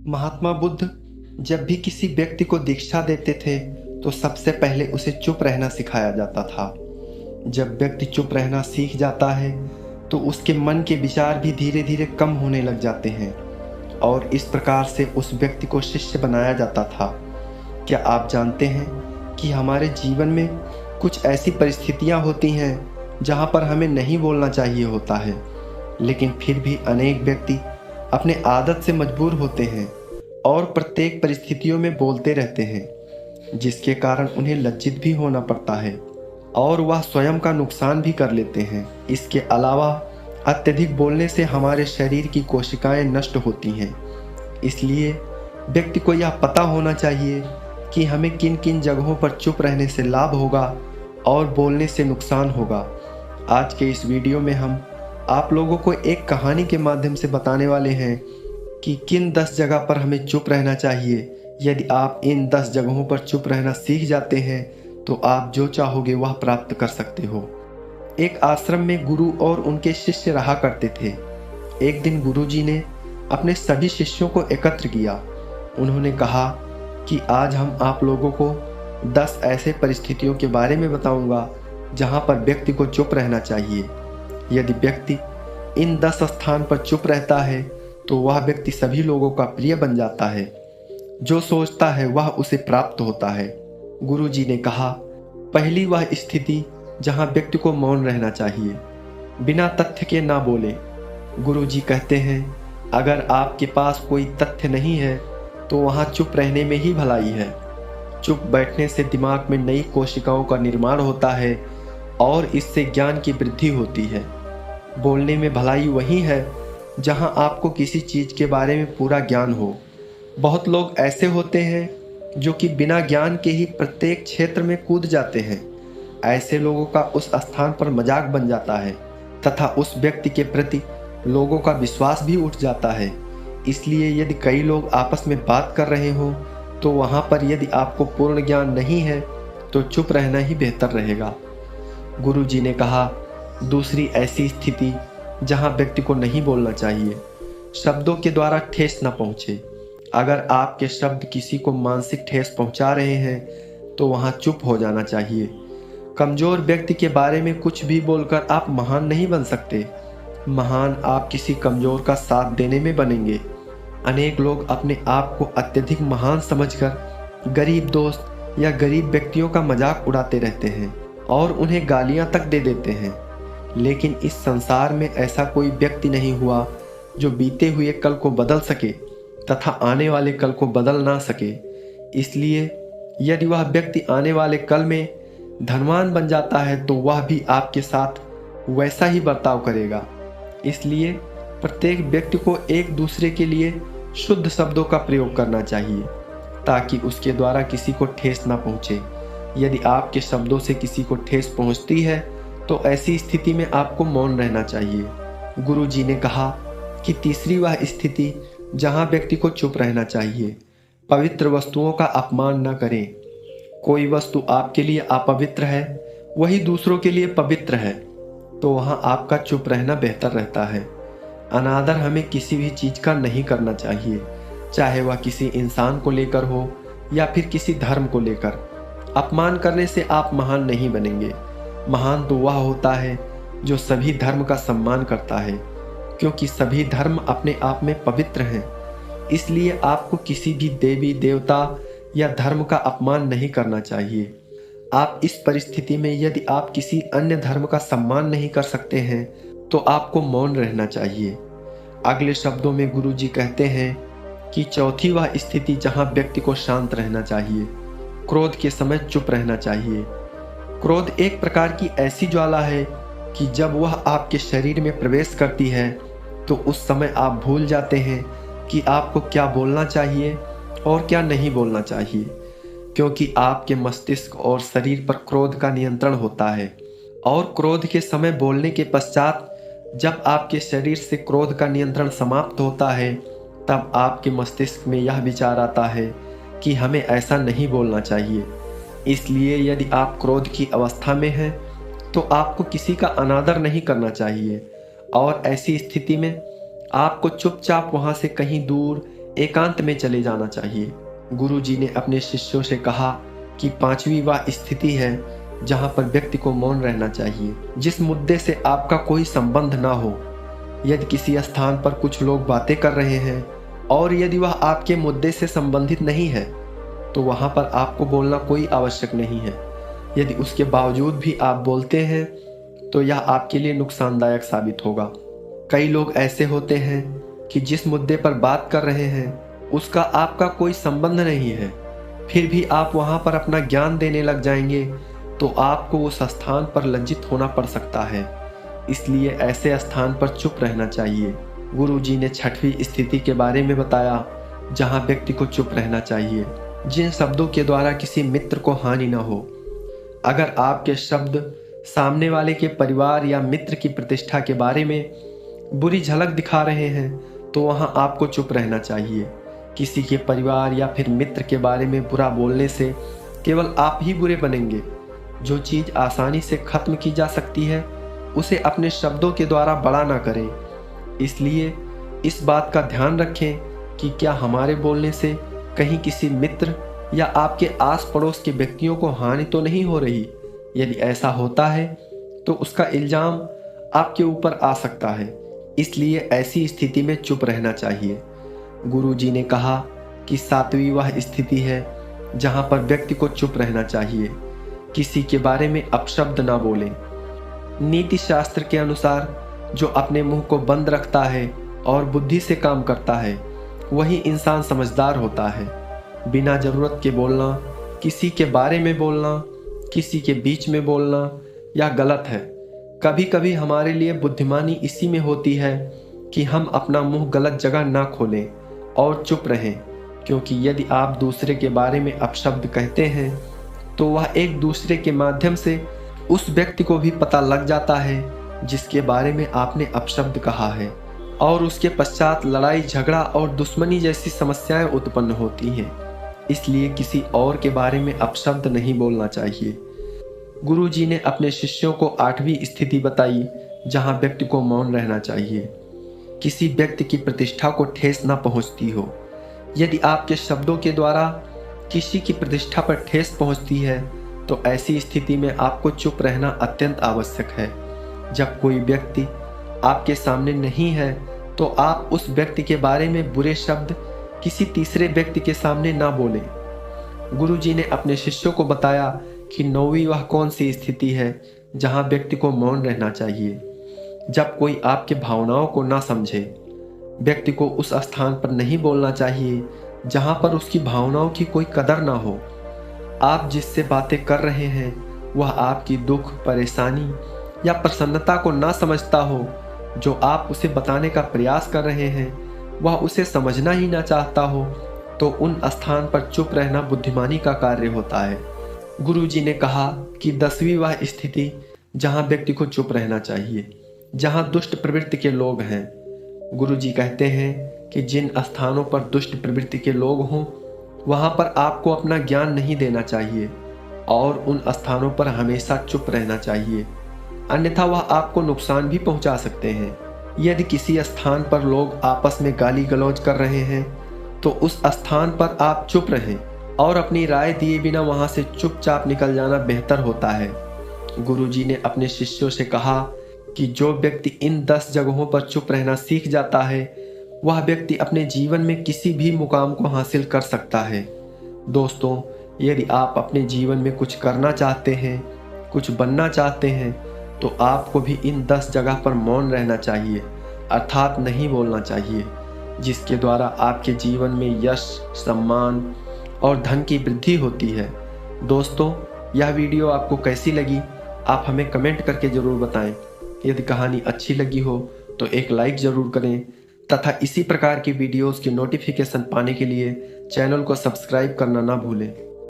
महात्मा बुद्ध जब भी किसी व्यक्ति को दीक्षा देते थे तो सबसे पहले उसे चुप रहना सिखाया जाता था। जब व्यक्ति चुप रहना सीख जाता है तो उसके मन के विचार भी धीरे धीरे कम होने लग जाते हैं और इस प्रकार से उस व्यक्ति को शिष्य बनाया जाता था। क्या आप जानते हैं कि हमारे जीवन में कुछ ऐसी परिस्थितियां होती हैं जहां पर हमें नहीं बोलना चाहिए होता है, लेकिन फिर भी अनेक व्यक्ति अपने आदत से मजबूर होते हैं और प्रत्येक परिस्थितियों में बोलते रहते हैं, जिसके कारण उन्हें लज्जित भी होना पड़ता है और वह स्वयं का नुकसान भी कर लेते हैं। इसके अलावा अत्यधिक बोलने से हमारे शरीर की कोशिकाएं नष्ट होती हैं। इसलिए व्यक्ति को यह पता होना चाहिए कि हमें किन किन जगहों पर चुप रहने से लाभ होगा और बोलने से नुकसान होगा। आज के इस वीडियो में हम आप लोगों को एक कहानी के माध्यम से बताने वाले हैं कि किन 10 जगह पर हमें चुप रहना चाहिए। यदि आप इन 10 जगहों पर चुप रहना सीख जाते हैं तो आप जो चाहोगे वह प्राप्त कर सकते हो। एक आश्रम में गुरु और उनके शिष्य रहा करते थे। एक दिन गुरुजी ने अपने सभी शिष्यों को एकत्र किया। उन्होंने कहा कि आज हम आप लोगों को 10 ऐसे परिस्थितियों के बारे में बताऊंगा जहां पर व्यक्ति को चुप रहना चाहिए। यदि व्यक्ति इन 10 स्थान पर चुप रहता है तो वह व्यक्ति सभी लोगों का प्रिय बन जाता है। जो सोचता है वह उसे प्राप्त होता है। गुरुजी ने कहा, पहली वह स्थिति जहां व्यक्ति को मौन रहना चाहिए, बिना तथ्य के ना बोले। गुरुजी कहते हैं, अगर आपके पास कोई तथ्य नहीं है तो वहां चुप रहने में ही भलाई है। चुप बैठने से दिमाग में नई कोशिकाओं का निर्माण होता है और इससे ज्ञान की वृद्धि होती है। बोलने में भलाई वही है जहां आपको किसी चीज़ के बारे में पूरा ज्ञान हो। बहुत लोग ऐसे होते हैं जो कि बिना ज्ञान के ही प्रत्येक क्षेत्र में कूद जाते हैं। ऐसे लोगों का उस स्थान पर मजाक बन जाता है तथा उस व्यक्ति के प्रति लोगों का विश्वास भी उठ जाता है। इसलिए यदि कई लोग आपस में बात कर रहे हो तो वहां पर यदि आपको पूर्ण ज्ञान नहीं है तो चुप रहना ही बेहतर रहेगा। गुरुजी ने कहा, दूसरी ऐसी स्थिति जहां व्यक्ति को नहीं बोलना चाहिए, शब्दों के द्वारा ठेस न पहुंचे। अगर आपके शब्द किसी को मानसिक ठेस पहुंचा रहे हैं तो वहां चुप हो जाना चाहिए। कमजोर व्यक्ति के बारे में कुछ भी बोलकर आप महान नहीं बन सकते। महान आप किसी कमजोर का साथ देने में बनेंगे। अनेक लोग अपने आप को अत्यधिक महान समझकर गरीब दोस्त या गरीब व्यक्तियों का मजाक उड़ाते रहते हैं और उन्हें गालियां तक दे देते हैं। लेकिन इस संसार में ऐसा कोई व्यक्ति नहीं हुआ जो बीते हुए कल को बदल सके तथा आने वाले कल को बदल ना सके। इसलिए यदि वह व्यक्ति आने वाले कल में धनवान बन जाता है तो वह भी आपके साथ वैसा ही बर्ताव करेगा। इसलिए प्रत्येक व्यक्ति को एक दूसरे के लिए शुद्ध शब्दों का प्रयोग करना चाहिए ताकि उसके द्वारा किसी को ठेस ना पहुंचे। यदि आपके शब्दों से किसी को ठेस पहुंचती है तो ऐसी स्थिति में आपको मौन रहना चाहिए। गुरुजी ने कहा कि तीसरी वह स्थिति जहां व्यक्ति को चुप रहना चाहिए, पवित्र वस्तुओं का अपमान न करें। कोई वस्तु आपके लिए अपवित्र है, वही दूसरों के लिए पवित्र है, तो वहां आपका चुप रहना बेहतर रहता है। अनादर हमें किसी भी चीज का नहीं करना चाहिए, चाहे वह किसी इंसान को लेकर हो या फिर किसी धर्म को लेकर। अपमान करने से आप महान नहीं बनेंगे। महान तो वह होता है जो सभी धर्म का सम्मान करता है, क्योंकि सभी धर्म अपने आप में पवित्र हैं। इसलिए आपको किसी भी देवी देवता या धर्म का अपमान नहीं करना चाहिए। आप इस परिस्थिति में यदि आप किसी अन्य धर्म का सम्मान नहीं कर सकते हैं तो आपको मौन रहना चाहिए। अगले शब्दों में गुरुजी कहते हैं कि चौथी वह स्थिति जहां व्यक्ति को शांत रहना चाहिए, क्रोध के समय चुप रहना चाहिए। क्रोध एक प्रकार की ऐसी ज्वाला है कि जब वह आपके शरीर में प्रवेश करती है तो उस समय आप भूल जाते हैं कि आपको क्या बोलना चाहिए और क्या नहीं बोलना चाहिए, क्योंकि आपके मस्तिष्क और शरीर पर क्रोध का नियंत्रण होता है। और क्रोध के समय बोलने के पश्चात जब आपके शरीर से क्रोध का नियंत्रण समाप्त होता है तब आपके मस्तिष्क में यह विचार आता है कि हमें ऐसा नहीं बोलना चाहिए। इसलिए यदि आप क्रोध की अवस्था में हैं तो आपको किसी का अनादर नहीं करना चाहिए और ऐसी स्थिति में आपको चुपचाप वहां से कहीं दूर एकांत में चले जाना चाहिए। गुरु जी ने अपने शिष्यों से कहा कि पांचवी वह स्थिति है जहां पर व्यक्ति को मौन रहना चाहिए, जिस मुद्दे से आपका कोई संबंध ना हो। यदि किसी स्थान पर कुछ लोग बातें कर रहे हैं और यदि वह आपके मुद्दे से संबंधित नहीं है तो वहां पर आपको बोलना कोई आवश्यक नहीं है। यदि उसके बावजूद भी आप बोलते हैं तो यह आपके लिए नुकसानदायक साबित होगा। कई लोग ऐसे होते हैं कि जिस मुद्दे पर बात कर रहे हैं उसका आपका कोई संबंध नहीं है, फिर भी आप वहां पर अपना ज्ञान देने लग जाएंगे तो आपको उस स्थान पर लज्जित होना पड़ सकता है। इसलिए ऐसे स्थान पर चुप रहना चाहिए। गुरु जी ने छठवीं स्थिति के बारे में बताया जहां व्यक्ति को चुप रहना चाहिए, जिन शब्दों के द्वारा किसी मित्र को हानि न हो। अगर आपके शब्द सामने वाले के परिवार या मित्र की प्रतिष्ठा के बारे में बुरी झलक दिखा रहे हैं तो वहां आपको चुप रहना चाहिए। किसी के परिवार या फिर मित्र के बारे में बुरा बोलने से केवल आप ही बुरे बनेंगे। जो चीज़ आसानी से खत्म की जा सकती है उसे अपने शब्दों के द्वारा बड़ा ना करें। इसलिए इस बात का ध्यान रखें कि क्या हमारे बोलने से कहीं किसी मित्र या आपके आस पड़ोस के व्यक्तियों को हानि तो नहीं हो रही। यदि ऐसा होता है तो उसका इल्जाम आपके ऊपर आ सकता है। इसलिए ऐसी स्थिति में चुप रहना चाहिए। गुरु जी ने कहा कि सातवीं वह स्थिति है जहां पर व्यक्ति को चुप रहना चाहिए, किसी के बारे में अपशब्द ना बोलें। नीति शास्त्र के अनुसार जो अपने मुंह को बंद रखता है और बुद्धि से काम करता है वही इंसान समझदार होता है। बिना जरूरत के बोलना, किसी के बारे में बोलना, किसी के बीच में बोलना यह गलत है। कभी कभी हमारे लिए बुद्धिमानी इसी में होती है कि हम अपना मुंह गलत जगह ना खोलें और चुप रहें, क्योंकि यदि आप दूसरे के बारे में अपशब्द कहते हैं तो वह एक दूसरे के माध्यम से उस व्यक्ति को भी पता लग जाता है जिसके बारे में आपने अपशब्द कहा है, और उसके पश्चात लड़ाई झगड़ा और दुश्मनी जैसी समस्याएं उत्पन्न होती हैं। इसलिए किसी और के बारे में अपशब्द नहीं बोलना चाहिए। गुरु जी ने अपने शिष्यों को आठवीं स्थिति बताई जहां व्यक्ति को मौन रहना चाहिए, किसी व्यक्ति की प्रतिष्ठा को ठेस न पहुंचती हो। यदि आपके शब्दों के द्वारा किसी की प्रतिष्ठा पर ठेस पहुंचती है तो ऐसी स्थिति में आपको चुप रहना अत्यंत आवश्यक है। जब कोई व्यक्ति आपके सामने नहीं है तो आप उस व्यक्ति के बारे में बुरे शब्द किसी तीसरे व्यक्ति के सामने ना बोलें। गुरु जी ने अपने शिष्यों को बताया कि नौवीं वह कौन सी स्थिति है जहां व्यक्ति को मौन रहना चाहिए। जब कोई आपके भावनाओं को ना समझे, व्यक्ति को उस स्थान पर नहीं बोलना चाहिए जहां पर उसकी भावनाओं की कोई कदर ना हो। आप जिससे बातें कर रहे हैं वह आपकी दुख, परेशानी या प्रसन्नता को ना समझता हो। जो आप उसे बताने का प्रयास कर रहे हैं वह उसे समझना ही ना चाहता हो तो उन स्थान पर चुप रहना बुद्धिमानी का कार्य होता है। गुरु जी ने कहा कि 10वीं वह स्थिति जहां व्यक्ति को चुप रहना चाहिए, जहां दुष्ट प्रवृत्ति के लोग हैं। गुरु जी कहते हैं कि जिन स्थानों पर दुष्ट प्रवृत्ति के लोग हों वहां पर आपको अपना ज्ञान नहीं देना चाहिए और उन स्थानों पर हमेशा चुप रहना चाहिए, अन्यथा वह आपको नुकसान भी पहुंचा सकते हैं। यदि किसी स्थान पर लोग आपस में गाली गलौज कर रहे हैं तो उस स्थान पर आप चुप रहें और अपनी राय दिए बिना वहां से चुपचाप निकल जाना बेहतर होता है। गुरु जी ने अपने शिष्यों से कहा कि जो व्यक्ति इन 10 जगहों पर चुप रहना सीख जाता है वह व्यक्ति अपने जीवन में किसी भी मुकाम को हासिल कर सकता है। दोस्तों, यदि आप अपने जीवन में कुछ करना चाहते हैं, कुछ बनना चाहते हैं तो आपको भी इन 10 जगह पर मौन रहना चाहिए, अर्थात नहीं बोलना चाहिए, जिसके द्वारा आपके जीवन में यश, सम्मान और धन की वृद्धि होती है। दोस्तों, यह वीडियो आपको कैसी लगी आप हमें कमेंट करके ज़रूर बताएं। यदि कहानी अच्छी लगी हो तो एक लाइक ज़रूर करें तथा इसी प्रकार की वीडियोस की नोटिफिकेशन पाने के लिए चैनल को सब्सक्राइब करना ना भूलें।